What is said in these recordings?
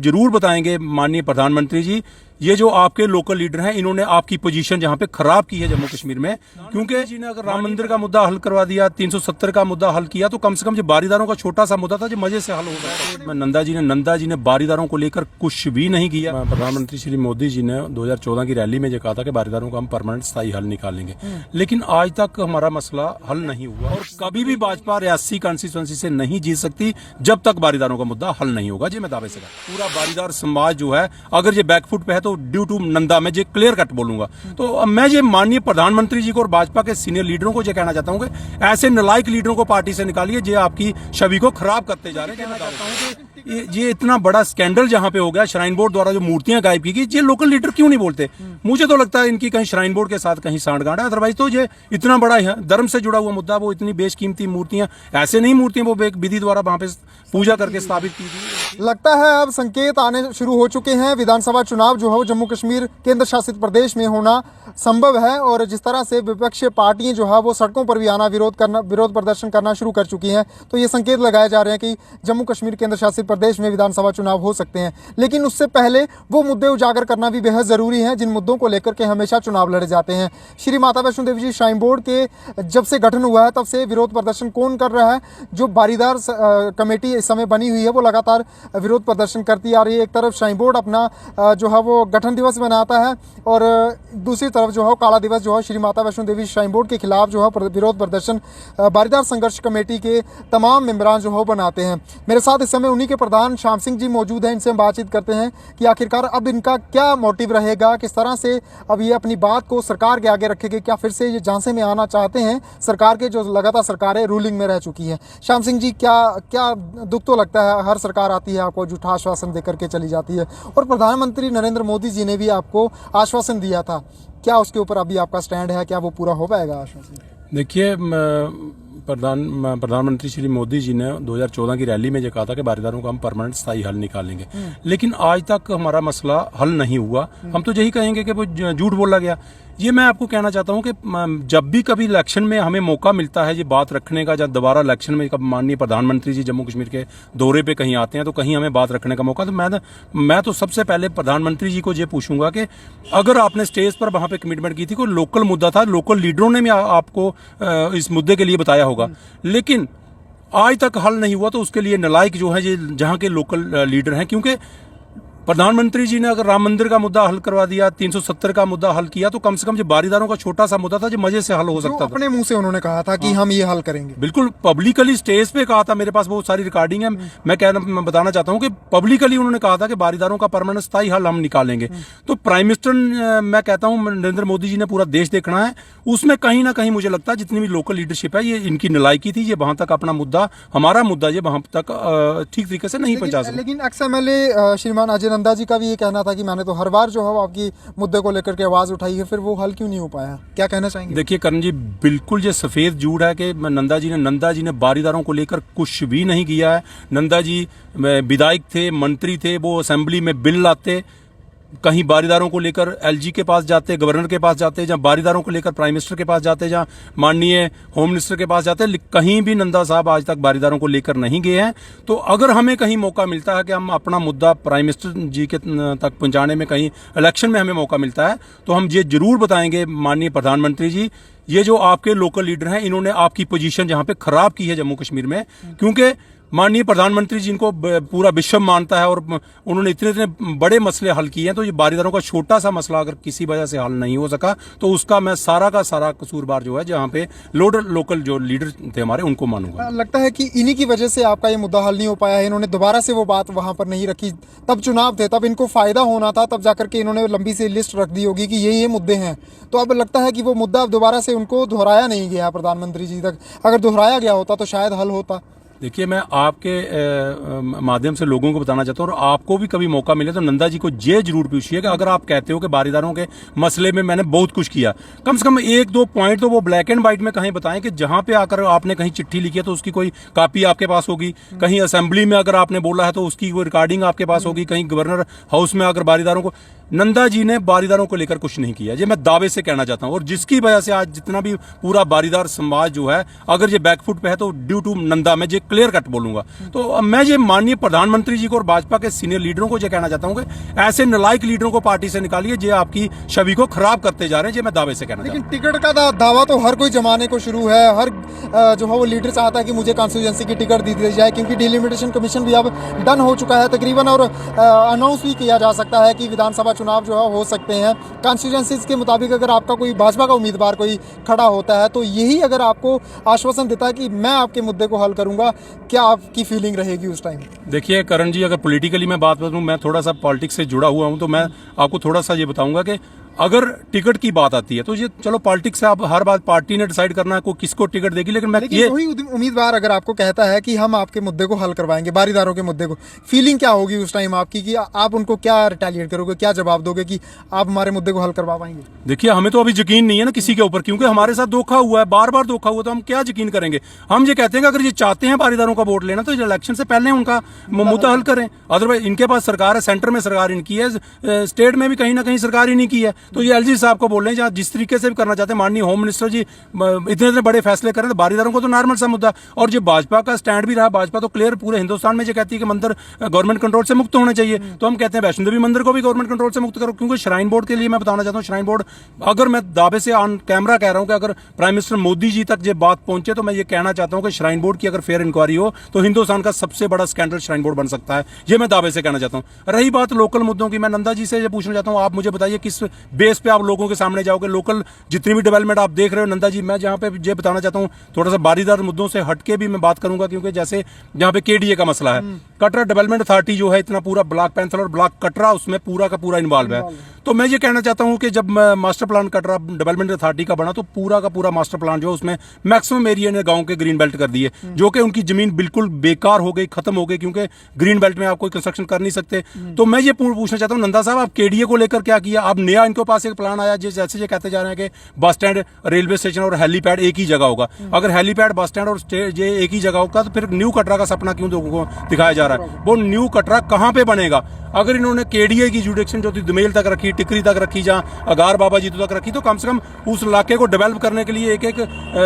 जरूर बताएंगे माननीय प्रधानमंत्री जी, ये जो आपके लोकल लीडर हैं इन्होंने आपकी पोजीशन जहां पे खराब की है जम्मू कश्मीर में, क्योंकि जी ने अगर राम मंदिर का मुद्दा हल करवा दिया, 370 का मुद्दा हल किया, तो कम से कम जो बारीदारों का छोटा सा मुद्दा था जो मजे से हल हो गया। नंदा जी ने बारीदारों को लेकर कुछ भी नहीं किया। प्रधानमंत्री श्री मोदी जी ने 2014 की रैली में जो कहा था कि बारीदारों का हम परमानेंट स्थायी हल निकालेंगे, लेकिन आज तक हमारा मसला हल नहीं हुआ और कभी भी भाजपा रियासी कॉन्स्टिट्यूएंसी से नहीं जीत सकती जब तक बारीदारों का मुद्दा हल नहीं होगा। जी मैं दावे से पूरा बारीदार समाज जो है अगर ये बैकफुट पे है तो ड्यू टू नंदा, मैं ये क्लियर कट बोलूंगा। तो मैं ये माननीय प्रधानमंत्री जी को और भाजपा के सीनियर लीडरों को ये कहना चाहता हूं कि ऐसे नालायक लीडरों को पार्टी से निकालिए जो आपकी छवि को खराब करते जा रहे हैं। ये इतना बड़ा स्कैंडल जहां पे हो गया, श्राइन बोर्ड द्वारा जो मूर्तियां गायब की गई, ये लोकल लीडर क्यों नहीं बोलते? मुझे तो लगता है इनकी कहीं श्राइन बोर्ड के साथ कहीं सांठगांठ है। अदरवाइज तो ये इतना बड़ा धर्म से जुड़ा हुआ मुद्दा, वो इतनी बेशकीमती मूर्तियां, ऐसे नहीं मूर्तियां वो विधि द्वारा वहां पे पूजा करके स्थापित की गई। लगता है अब संकेत आने शुरू हो चुके हैं। विधानसभा चुनाव जो है जम्मू कश्मीर केंद्र शासित प्रदेश में होना संभव है और जिस तरह से विपक्षी पार्टियां जो है वो सड़कों पर भी आना, विरोध प्रदर्शन करना शुरू कर चुकी हैं, तो ये संकेत लगाए जा रहे हैं कि जम्मू कश्मीर केंद्र शासित प्रदेश में विधानसभा चुनाव हो सकते हैं। लेकिन उससे पहले वो मुद्दे उजागर करना भी बेहद ज़रूरी है जिन मुद्दों को लेकर के हमेशा चुनाव लड़े जाते हैं। श्री माता वैष्णो देवी जी श्राइन बोर्ड के जब से गठन हुआ है तब से विरोध प्रदर्शन कौन कर रहा है? जो बारीदार कमेटी इस समय बनी हुई है वो लगातार विरोध प्रदर्शन करती आ रही है। एक तरफ श्राइन बोर्ड अपना जो है वो गठन दिवस मनाता है और दूसरी तरफ जो है काला दिवस जो है श्री माता वैष्णो देवी श्राइन बोर्ड के खिलाफ जो है विरोध प्रदर्शन बारीदार संघर्ष कमेटी के तमाम मेंबरान जो है बनाते हैं। मेरे साथ इस समय उन्हीं के प्रधान श्याम सिंह जी मौजूद हैं, इनसे हम बातचीत करते हैं कि आखिरकार अब इनका क्या मोटिव रहेगा, किस तरह से अब ये अपनी बात को सरकार के आगे रखेंगे, क्या फिर से ये झांसे में आना चाहते हैं सरकार के जो लगातार सरकारें रूलिंग में रह चुकी है। श्याम सिंह जी, क्या दुख तो लगता है, हर सरकार आती है आपको झूठा आश्वासन देकर के चली जाती है और प्रधानमंत्री नरेंद्र मोदी जी ने भी आपको आश्वासन दिया था, क्या उसके ऊपर अभी आपका स्टैंड है, क्या वो पूरा हो पाएगा आश्वासन? देखिए, प्रधानमंत्री श्री मोदी जी ने 2014 की रैली में जो कहा था कि बारीदारों का हम परमानेंट स्थायी हल निकालेंगे, लेकिन आज तक हमारा मसला हल नहीं हुआ। हम तो यही कहेंगे कि वो झूठ बोला गया। ये मैं आपको कहना चाहता हूं कि जब भी कभी इलेक्शन में हमें मौका मिलता है ये बात रखने का, जब दोबारा इलेक्शन में माननीय प्रधानमंत्री जी जम्मू कश्मीर के दौरे पे कहीं आते हैं तो कहीं हमें बात रखने का मौका, तो मैं तो सबसे पहले प्रधानमंत्री जी को ये पूछूंगा कि अगर आपने स्टेज पर वहां पे कमिटमेंट की थी, कोई लोकल मुद्दा था, लोकल लीडरों ने भी आपको इस मुद्दे के लिए बताया होगा, लेकिन आज तक हल नहीं हुआ, तो उसके लिए नालायक जो है ये जहां के लोकल लीडर हैं। क्योंकि प्रधानमंत्री जी ने अगर राम मंदिर का मुद्दा हल करवा दिया, 370 का मुद्दा हल किया, तो कम से कम जो बारीदारों का छोटा सा मुद्दा था जो मजे से हल हो सकता था। अपने मुंह से उन्होंने कहा था कि हम ये हल करेंगे, बिल्कुल पब्लिकली स्टेज पे कहा था, मेरे पास बहुत सारी रिकॉर्डिंग है। मैं बताना चाहता हूं कि पब्लिकली उन्होंने कहा था कि बारीदारों का परमानेंट स्थायी हल हम निकालेंगे। तो प्राइम मिनिस्टर, मैं कहता हूं नरेंद्र मोदी जी ने पूरा देश देखना है, उसमें कहीं ना कहीं मुझे लगता है जितनी भी लोकल लीडरशिप है ये इनकी नालायकी थी, ये वहां तक अपना मुद्दा, हमारा मुद्दा ये वहां तक ठीक तरीके से नहीं पहुंचा सके। लेकिन XMLA श्रीमान अजय नंदा जी का भी ये कहना था कि मैंने तो हर बार जो है आपकी मुद्दे को लेकर के आवाज उठाई है, फिर वो हल क्यों नहीं हो पाया, क्या कहना चाहेंगे? देखिए करण जी, बिल्कुल ये सफेद झूठ है कि नंदा जी ने बारीदारों को लेकर कुछ भी नहीं किया है। नंदा जी विधायक थे, मंत्री थे, वो असेंबली में बिल लाते, कहीं बारीदारों को लेकर LG के पास जाते, गवर्नर के पास जाते, जहाँ बारीदारों को लेकर प्राइम मिनिस्टर के पास जाते, जहाँ माननीय होम मिनिस्टर के पास जाते, कहीं भी नंदा साहब आज तक बारीदारों को लेकर नहीं गए हैं। तो अगर हमें कहीं मौका मिलता है कि हम अपना मुद्दा प्राइम मिनिस्टर जी के तक पहुंचाने में, कहीं इलेक्शन में हमें मौका मिलता है, तो हम ये जरूर बताएंगे माननीय प्रधानमंत्री जी, ये जो आपके लोकल लीडर हैं इन्होंने आपकी पोजीशन जहां पे खराब की है जम्मू कश्मीर में, क्योंकि माननीय प्रधानमंत्री जी इनको पूरा विश्व मानता है और उन्होंने इतने बड़े मसले हल किए हैं। तो ये बारीदारों का छोटा सा मसला अगर किसी वजह से हल नहीं हो सका तो उसका मैं सारा का सारा कसूरवार जो है जहाँ पे लोकल जो लीडर थे हमारे उनको मानूंगा। लगता है कि इन्हीं की वजह से आपका ये मुद्दा हल नहीं हो पाया है, इन्होंने दोबारा से वो बात वहां पर नहीं रखी। तब चुनाव थे, तब इनको फायदा होना था, तब जाकर के इन्होंने लंबी सी लिस्ट रख दी होगी कि ये मुद्दे हैं। तो अब लगता है कि वो मुद्दा अब दोबारा से उनको दोहराया नहीं गया प्रधानमंत्री जी तक, अगर दोहराया गया होता तो शायद हल होता। देखिए, मैं आपके माध्यम से लोगों को बताना चाहता हूँ और आपको भी कभी मौका मिले तो नंदा जी को ये जरूर पूछिए कि अगर आप कहते हो कि बारीदारों के मसले में मैंने बहुत कुछ किया, कम से कम 1-2 पॉइंट तो वो ब्लैक एंड व्हाइट में कहीं बताएं कि जहां पे आकर आपने कहीं चिट्ठी लिखी है तो उसकी कोई कॉपी आपके पास होगी, कहीं असेंबली में अगर आपने बोला है तो उसकी कोई रिकॉर्डिंग आपके पास होगी, कहीं गवर्नर हाउस में अगर बारीदारों को, नंदा जी ने बारीदारों को लेकर कुछ नहीं किया, ये मैं दावे से कहना चाहता हूं। और जिसकी वजह से आज जितना भी पूरा बारीदार समाज जो है अगर ये बैकफुट पे है तो ड्यू टू नंदा, मैं ये क्लियर कट बोलूंगा। तो अब मैं ये माननीय प्रधानमंत्री जी को और भाजपा के सीनियर लीडरों को ये कहना चाहता हूं कि ऐसे नालायक लीडरों को पार्टी से निकालिए जो आपकी छवि को खराब करते जा रहे हैं। ये मैं दावे से कहना चाहता हूं। लेकिन टिकट का दावा तो हर कोई जमाने को शुरू है, हर जो है वो लीडर चाहता है कि मुझे कॉन्स्टिट्यूएंसी की टिकट दी जाए, क्योंकि डिलिमिटेशन कमीशन भी अब डन हो चुका है तकरीबन, और अनाउंस भी किया जा सकता है कि विधानसभा चुनाव जो है हो सकते हैं। कॉन्स्टिट्यूएंसीज के मुताबिक अगर आपका कोई भाजपा का उम्मीदवार कोई खड़ा होता है तो यही अगर आपको आश्वासन देता है कि मैं आपके मुद्दे को हल करूंगा, क्या आपकी फीलिंग रहेगी उस टाइम? देखिए करण जी, अगर पॉलिटिकली मैं बात करूं, मैं थोड़ा सा पॉलिटिक्स से जुड़ा हुआ हूं, तो मैं आपको थोड़ा सा ये बताऊंगा कि अगर टिकट की बात आती है तो ये चलो पॉलिटिक्स से आप हर बात पार्टी ने डिसाइड करना है को किसको टिकट देगी, लेकिन ये कोई उम्मीदवार अगर आपको कहता है कि हम आपके मुद्दे को हल करवाएंगे, बारीदारों के मुद्दे को, फीलिंग क्या होगी उस टाइम आपकी कि आप उनको क्या रिटेलिएट करोगे, क्या जवाब दोगे कि आप हमारे मुद्दे को हल करवा पाएंगे? देखिए हमें तो अभी यकीन नहीं है ना किसी के ऊपर, क्योंकि हमारे साथ धोखा हुआ है, बार बार धोखा हुआ, तो हम क्या यकीन करेंगे। हम ये कहते हैं कि अगर ये चाहते हैं बारीदारों का वोट लेना तो इलेक्शन से पहले उनका मुद्दा हल करें। अदरवाइज इनके पास सरकार है, सेंटर में सरकार इनकी है, स्टेट में भी कहीं ना कहीं सरकार ही नहीं की है। तो ये एलजी साहब को बोल रहे हैं, जहाँ जिस तरीके से भी करना चाहते हैं माननीय होम मिनिस्टर जी इतने बड़े फैसले करें, तो बारीदारों को तो नॉर्मल सा मुद्दा। और जो भाजपा का स्टैंड भी रहा, भाजपा तो क्लियर पूरे हिंदुस्तान में जो कहती है कि मंदिर गवर्नमेंट कंट्रोल से मुक्त होना चाहिए, तो हम कहते हैं वैष्णो देवी मंदिर को भी गवर्नमेंट कंट्रोल से मुक्त करो। क्योंकि श्राइन बोर्ड के लिए मैं बताना चाहता हूँ, श्राइन बोर्ड अगर मैं दावे से ऑन कैमरा कह रहा हूं कि अगर प्राइम मिनिस्टर मोदी जी तक ये बात पहुंचे तो मैं ये कहना चाहता हूं कि श्राइन बोर्ड की अगर फेयर इंक्वायरी हो तो हिंदुस्तान का सबसे बड़ा स्कैंडल श्राइन बोर्ड बन सकता है। ये मैं दावे से कहना चाहता हूं। रही बात लोकल मुद्दों की, मैं नंदा जी से ये पूछना चाहता हूं, आप मुझे बताइए किस बेस पे आप लोगों के सामने जाओगे। लोकल जितनी भी डेवलपमेंट आप देख रहे हो नंदा जी, मैं जहां पे ये बताना चाहता हूं थोड़ा सा बारीदार मुद्दों से हटके भी मैं बात करूंगा, क्योंकि जैसे जहां पे केडीए का मसला है, कटरा डेवलपमेंट अथॉरिटी जो है इतना पूरा ब्लॉक पैंथल और ब्लॉक कटरा उसमें पूरा का पूरा इन्वॉल्व है। तो मैं ये कहना चाहता हूं कि जब master plan Katra development authority का बना तो पूरा का पूरा मास्टर प्लान जो उसमें मैक्सिमम एरिया ने गांव के ग्रीन बेल्ट कर दिए, जो कि उनकी जमीन बिल्कुल बेकार हो गई, खत्म हो गई, क्योंकि ग्रीन बेल्ट में आप कोई कंस्ट्रक्शन कर नहीं सकते। तो मैं ये पूछना चाहता हूं नंदा साहब, आप केडीए को लेकर क्या किया? आप नया इनके पास एक प्लान आया जैसे ये कहते जा रहे हैं कि बस स्टैंड, रेलवे स्टेशन और हेलीपैड एक ही जगह होगा। अगर हेलीपैड, बस स्टैंड और ये एक ही जगह होगा तो फिर न्यू कटरा का सपना क्यों लोगों को दिखाया जा रहा है? वो न्यू कटरा कहां पे बनेगा? अगर इन्होंने केडीए की जुडिक्शन जो थी दुमेल तक रखी, टिकरी तक रखी, जहां अगार बाबा जी तक रखी, तो कम से कम उस इलाके को डेवलप करने के लिए एक एक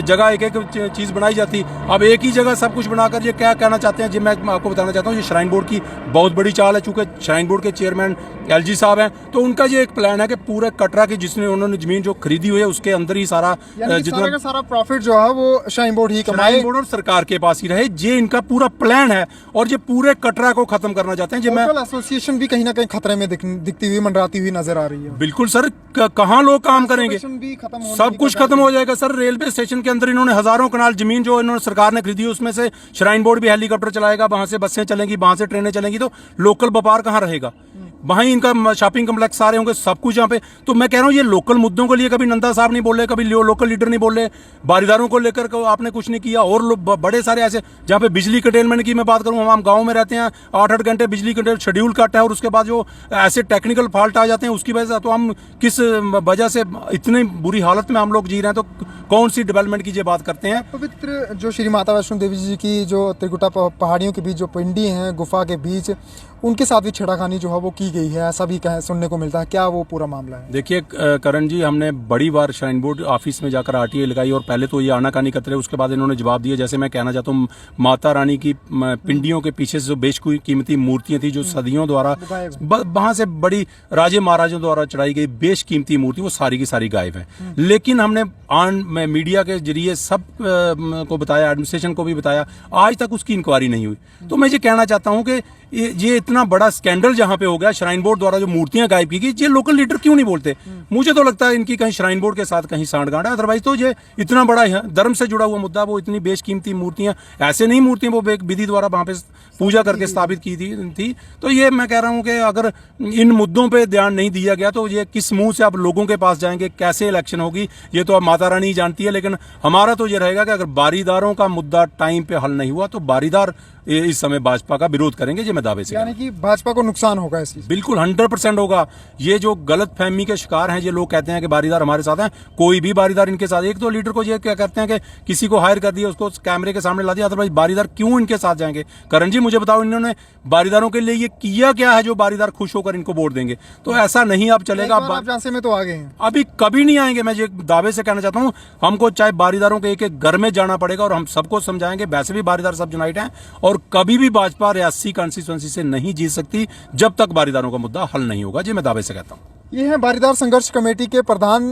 जगह एक एक चीज बनाई जाती। अब एक ही जगह सब कुछ बनाकर ये क्या कहना चाहते हैं, जी मैं आपको बताना चाहता हूँ ये श्राइन बोर्ड की बहुत बड़ी चाल है। चूंकि श्राइन बोर्ड के चेयरमैन एलजी साहब हैं, तो उनका ये एक प्लान है कि पूरे कटरा की जिसने उन्होंने जमीन जो खरीदी हुई है उसके अंदर ही सारा जितना का सारा प्रॉफिट जो है वो श्राइन बोर्ड ही कमाए, श्राइन बोर्ड और सरकार के पास ही रहे। ये इनका पूरा प्लान है और ये पूरे कटरा को खत्म करना चाहते हैं। जी मैं एसोसिएशन भी कहीं ना कहीं खतरे में दिखती हुई, मंडराती हुई नजर आ रही है। बिल्कुल सर, कहाँ लोग काम करेंगे? सब कुछ खत्म हो जाएगा सर। रेलवे स्टेशन के अंदर इन्होंने हजारों कनाल जमीन जो इन्होंने सरकार ने खरीदी, उसमें से श्राइन बोर्ड भी हेलीकॉप्टर चलाएगा, वहां से बसें चलेंगी, वहां से ट्रेनें चलेंगी, तो लोकल व्यापार कहाँ रहेगा? वहीं इनका शॉपिंग कम्प्लेक्स सारे होंगे, सब कुछ यहाँ पे। तो मैं कह रहा हूँ ये लोकल मुद्दों के लिए कभी नंदा साहब नहीं बोल रहे, कभी लोकल लीडर नहीं बोल रहे, बारीदारों को लेकर आपने कुछ नहीं किया। और बड़े सारे ऐसे जहाँ पे बिजली कंटेनमेंट की मैं बात करूँ, हम गाँव में रहते हैं, 8-8 घंटे बिजली कंटेनमेंट शेड्यूल कट है, और उसके बाद जो ऐसे टेक्निकल फॉल्ट आ जाते हैं उसकी वजह से, तो हम किस वजह से इतनी बुरी हालत में हम लोग जी रहे हैं, तो कौन सी डेवलपमेंट की बात करते हैं? पवित्र जो श्री माता वैष्णो देवी जी की जो त्रिकुटा पहाड़ियों के बीच जो पिंडी हैं, गुफा के बीच, उनके साथ भी छेड़खानी जो है वो की गई है, ऐसा भी सुनने को मिलता है। क्या वो पूरा मामला है? देखिए करण जी, हमने बड़ी बार श्राइन बोर्ड ऑफिस में जाकर आरटीआई लगाई, और पहले तो ये आनाकानी करते रहे, उसके बाद इन्होंने जवाब दिया। जैसे मैं कहना चाहता हूँ, माता रानी की पिंडियों के पीछे से जो बेशकीमती मूर्तियां थी, जो सदियों द्वारा वहां से बड़ी राजे महाराजों द्वारा चढ़ाई गई बेशकीमती मूर्ति, वो सारी की सारी गायब है। लेकिन हमने मीडिया के जरिए सब को बताया, एडमिनिस्ट्रेशन को भी बताया, आज तक उसकी इंक्वायरी नहीं हुई। तो मैं ये कहना चाहता हूँ कि ये इतना बड़ा स्कैंडल जहां पे हो गया, श्राइन बोर्ड द्वारा जो मूर्तियां गायब की गई, ये लोकल लीडर क्यों नहीं बोलते? मुझे तो लगता है इनकी कहीं श्राइन बोर्ड के साथ कहीं सांठगांठ है। अदरवाइज तो ये इतना बड़ा धर्म से जुड़ा हुआ मुद्दा, वो इतनी बेशकीमती मूर्तियां, ऐसे नहीं मूर्तियां वो विधि द्वारा वहां पे पूजा करके स्थापित की थी। तो ये मैं कह रहा हूं कि अगर इन मुद्दों पर ध्यान नहीं दिया गया तो ये किस मुंह से आप लोगों के पास जाएंगे, कैसे इलेक्शन होगी, ये तो अब माता रानी ही जानती है। लेकिन हमारा तो ये रहेगा कि अगर बारीदारों का मुद्दा टाइम पे हल नहीं हुआ तो बारीदार इस समय भाजपा का विरोध करेंगे, ये मैं दावे से कहता हूं। यानी कि भाजपा को नुकसान होगा इस चीज। बिल्कुल 100% होगा। ये जो गलत फहमी के शिकार हैं, ये लोग कहते हैं कि बारीदार हमारे साथ हैं, कोई भी बारीदार इनके साथ, एक तो लीडर को ये क्या करते हैं कि किसी को हायर कर दिया, उसको कैमरे के सामने ला दिया, अदरवाइज बारीदार क्यों इनके साथ जाएंगे? करण जी मुझे बताओ, इन्होंने बारीदारों के लिए ये किया क्या है जो बारीदार खुश होकर इनको वोट देंगे? तो ऐसा नहीं अब चलेगा। आप झांसे में तो आ गए हैं, अभी कभी नहीं आएंगे। मैं ये दावे से कहना चाहता हूं, हमको चाहे बारीदारों के एक एक घर में जाना पड़ेगा और हम सबको समझाएंगे। वैसे भी बारीदार सब यूनाइट हैं और कभी भी भाजपा रियासी कॉन्स्टिट्यूएंसी से नहीं जीत सकती जब तक बारीदारों का मुद्दा हल नहीं होगा। जी मैं दावे से कहता हूं। ये हैं बारीदार संघर्ष कमेटी के प्रधान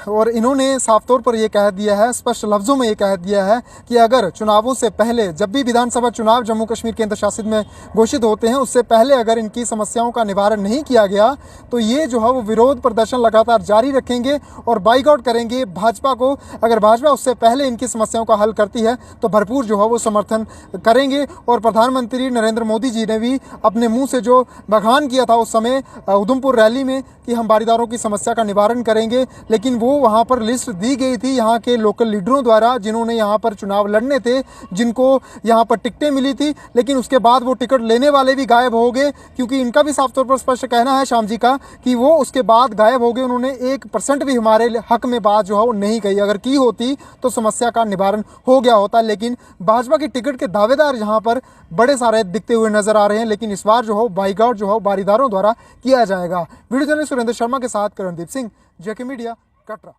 और इन्होंने साफ तौर पर ये कह दिया है, स्पष्ट लफ्जों में ये कह दिया है कि अगर चुनावों से पहले, जब भी विधानसभा चुनाव जम्मू कश्मीर केंद्र शासित में घोषित होते हैं, उससे पहले अगर इनकी समस्याओं का निवारण नहीं किया गया तो ये जो है वो विरोध प्रदर्शन लगातार जारी रखेंगे और बाइकआउट करेंगे भाजपा को। अगर भाजपा उससे पहले इनकी समस्याओं का हल करती है तो भरपूर जो है वो समर्थन करेंगे। और प्रधानमंत्री नरेंद्र मोदी जी ने भी अपने मुंह से जो बखान किया था उस समय उधमपुर रैली में कि हम बारीदारों की समस्या का निवारण करेंगे, लेकिन वो वहाँ पर लिस्ट दी गई थी यहाँ के लोकल लीडरों द्वारा जिन्होंने यहाँ पर चुनाव लड़ने थे, जिनको यहाँ पर टिकटें मिली थी, लेकिन उसके बाद वो टिकट लेने वाले भी गायब हो गए, क्योंकि इनका भी साफ तौर पर स्पष्ट कहना है श्याम जी का कि वो उसके बाद गायब हो गए। उन्होंने 1% भी हमारे हक में बात जो है वो नहीं कही। अगर की होती तो समस्या का निवारण हो गया होता। लेकिन भाजपा की टिकट के दावेदार यहाँ पर बड़े सारे दिखते हुए नजर आ रहे हैं, लेकिन इस बार जो है बाइकआउट जो है बारीदारों द्वारा किया जाएगा। वीडियो जर्नलिस्ट सुरेंद्र शर्मा के साथ करणदीप सिंह, जेके मीडिया, कटरा।